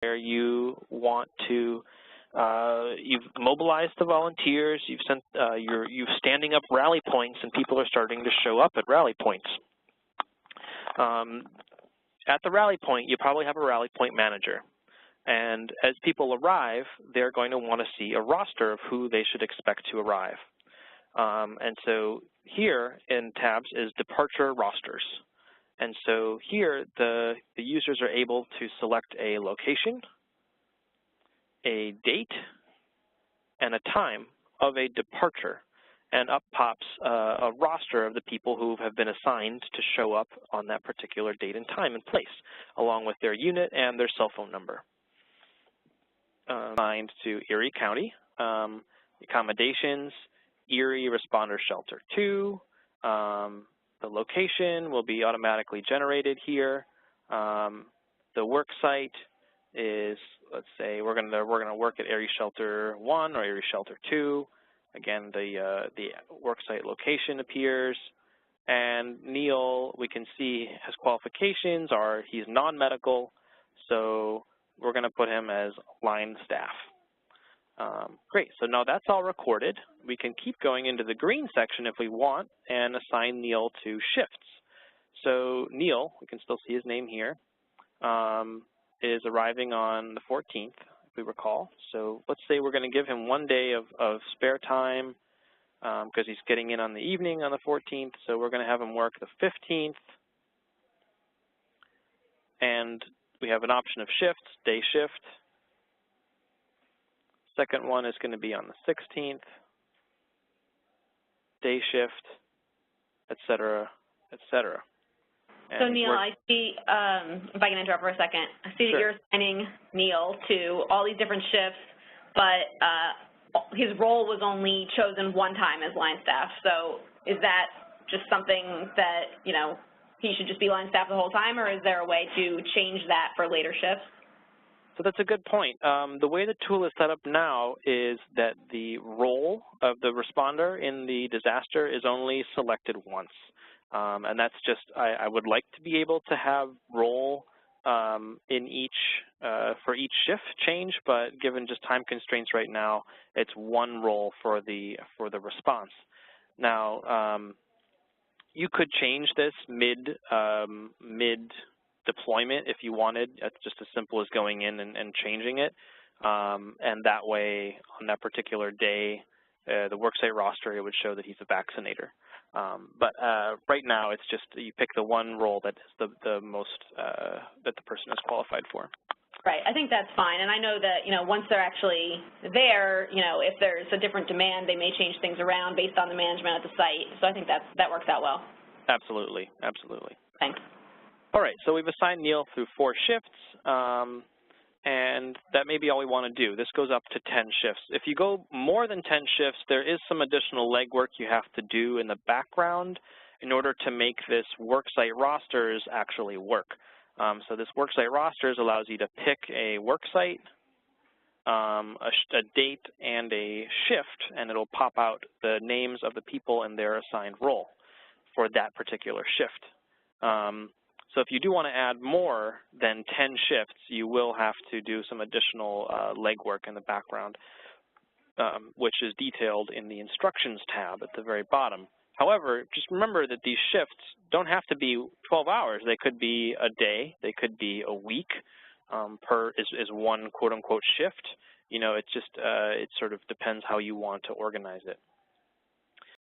where you want to you've mobilized the volunteers, you've sent you've standing up rally points, and people are starting to show up at rally points. At the rally point, you probably have a rally point manager, and as people arrive, they're going to want to see a roster of who they should expect to arrive. And so here in tabs is departure rosters. And so here the users are able to select a location, a date, and a time of a departure, and up pops a roster of the people who have been assigned to show up on that particular date and time and place, along with their unit and their cell phone number. Assigned to Erie County, accommodations, Erie Responder Shelter 2. The location will be automatically generated here. The worksite is, let's say, we're gonna work at Erie Shelter 1 or Erie Shelter 2. Again, the worksite location appears, and Neil, we can see his qualifications are he's non-medical, so we're going to put him as line staff. Great, so now that's all recorded. We can keep going into the green section if we want and assign Neil to shifts. So Neil, we can still see his name here, is arriving on the 14th, if we recall. So let's say we're going to give him 1 day of spare time because he's getting in on the evening on the 14th. So we're going to have him work the 15th. And we have an option of shifts, day shift. Second one is going to be on the 16th, day shift, et cetera, et cetera. So Neil, I see, if I can interrupt for a second, I see that you're assigning Neil to all these different shifts, but his role was only chosen one time as line staff. So is that just something that, you know, he should just be line staff the whole time, or is there a way to change that for later shifts? So that's a good point. The way the tool is set up now is that the role of the responder in the disaster is only selected once. And that's just, I would like to be able to have role in each, for each shift change, but given just time constraints right now, it's one role for the response. Now, you could change this mid deployment if you wanted. It's just as simple as going in and changing it. And that way, on that particular day, the worksite roster, it would show that he's a vaccinator. But right now, it's just you pick the one role that is the most that the person is qualified for. Right. I think that's fine. And I know that, you know, once they're actually there, you know, if there's a different demand, they may change things around based on the management at the site. So I think that works out well. Absolutely. Absolutely. Thanks. All right. So we've assigned Neil through 4 shifts. And that may be all we want to do. This goes up to 10 shifts. If you go more than 10 shifts, there is some additional legwork you have to do in the background in order to make this worksite rosters actually work. So this worksite rosters allows you to pick a worksite, a date, and a shift, and it'll pop out the names of the people in their assigned role for that particular shift. So if you do want to add more than 10 shifts, you will have to do some additional legwork in the background, which is detailed in the instructions tab at the very bottom. However, just remember that these shifts don't have to be 12 hours. They could be a day. They could be a week is one quote-unquote shift. You know, it just it sort of depends how you want to organize it.